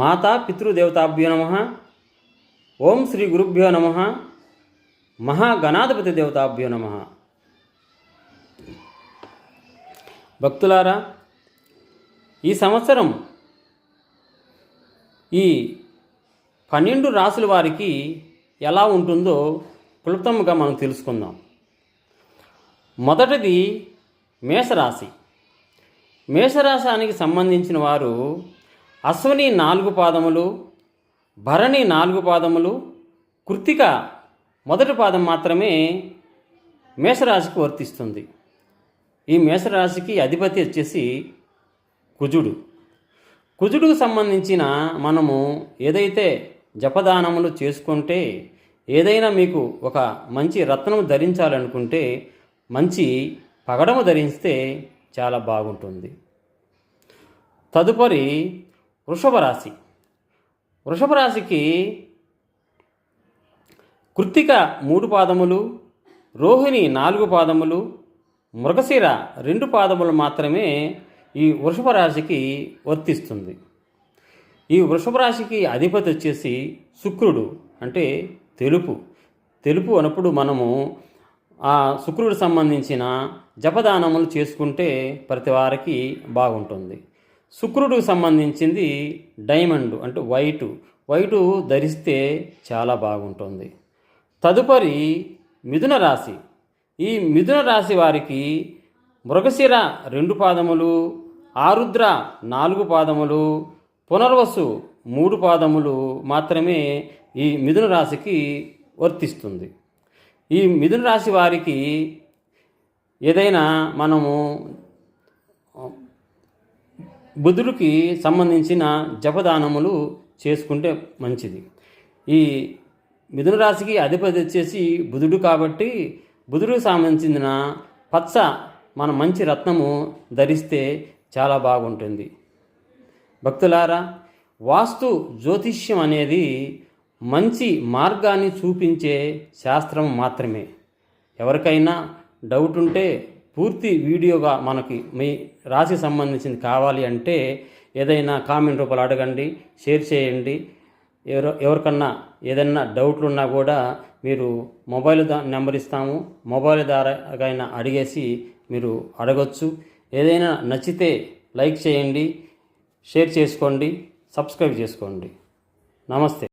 మాతా పితృదేవతాభ్యో నమః. ఓం శ్రీ గురుభ్యో నమః. మహాగణాధిపతి దేవతాభ్యో నమః. భక్తులారా, ఈ సంవత్సరం ఈ 12 రాసుల వారికి ఎలా ఉంటుందో క్లుప్తంగా మనం తెలుసుకుందాం. మొదటిది మేషరాశి. మేషరాశానికి సంబంధించిన వారు అశ్విని 4 పాదములు, భరణి 4 పాదములు, కృత్తిక మొదటి పాదం మాత్రమే మేషరాశికి వర్తిస్తుంది. ఈ మేషరాశికి అధిపతి వచ్చేసి కుజుడు. కుజుడుకు సంబంధించిన మనము ఏదైతే జపదానములు చేసుకుంటే, ఏదైనా మీకు ఒక మంచి రత్నము ధరించాలనుకుంటే మంచి పగడము ధరిస్తే చాలా బాగుంటుంది. తదుపరి వృషభ రాశి. వృషభ రాశికి కృత్తిక 3 పాదములు, రోహిణి 4 పాదములు, మృగశిర 2 పాదములు మాత్రమే ఈ వృషభ రాశికి వర్తిస్తుంది. ఈ వృషభ రాశికి అధిపతి వచ్చేసి శుక్రుడు, అంటే తెలుపు అన్నప్పుడు మనము ఆ శుక్రుడికి సంబంధించిన జపదానములు చేసుకుంటే ప్రతి వారికి బాగుంటుంది. శుక్రుడికి సంబంధించింది డైమండ్, అంటే వైటు ధరిస్తే చాలా బాగుంటుంది. తదుపరి మిథున రాశి. ఈ మిథున రాశి వారికి మృగశిర 2 పాదములు, ఆరుద్ర 4 పాదములు, పునర్వసు 3 పాదములు మాత్రమే ఈ మిథున రాశికి వర్తిస్తుంది. ఈ మిథున రాశి వారికి ఏదైనా మనము బుధుడికి సంబంధించిన జపదానములు చేసుకుంటే మంచిది. ఈ మిథున రాశికి అధిపతి వచ్చేసి బుధుడు కాబట్టి బుధుడికి సంబంధించిన పచ్చ మన మంచి రత్నము ధరిస్తే చాలా బాగుంటుంది. భక్తులారా, వాస్తు జ్యోతిష్యం అనేది మంచి మార్గాన్ని చూపించే శాస్త్రం మాత్రమే. ఎవరికైనా డౌట్ ఉంటే పూర్తి వీడియోగా మనకి మీ రాశి సంబంధించింది కావాలి అంటే ఏదైనా కామెంట్ రూపంలో అడగండి, షేర్ చేయండి. ఎవరికన్నా ఏదైనా డౌట్లు ఉన్నా కూడా మీరు మొబైల్ నెంబర్ ఇస్తాము, మొబైల్ ద్వారా అయినా అడిగేసి మీరు అడగచ్చు. ఏదైనా నచ్చితే లైక్ చేయండి, షేర్ చేసుకోండి, సబ్స్క్రైబ్ చేసుకోండి. నమస్తే.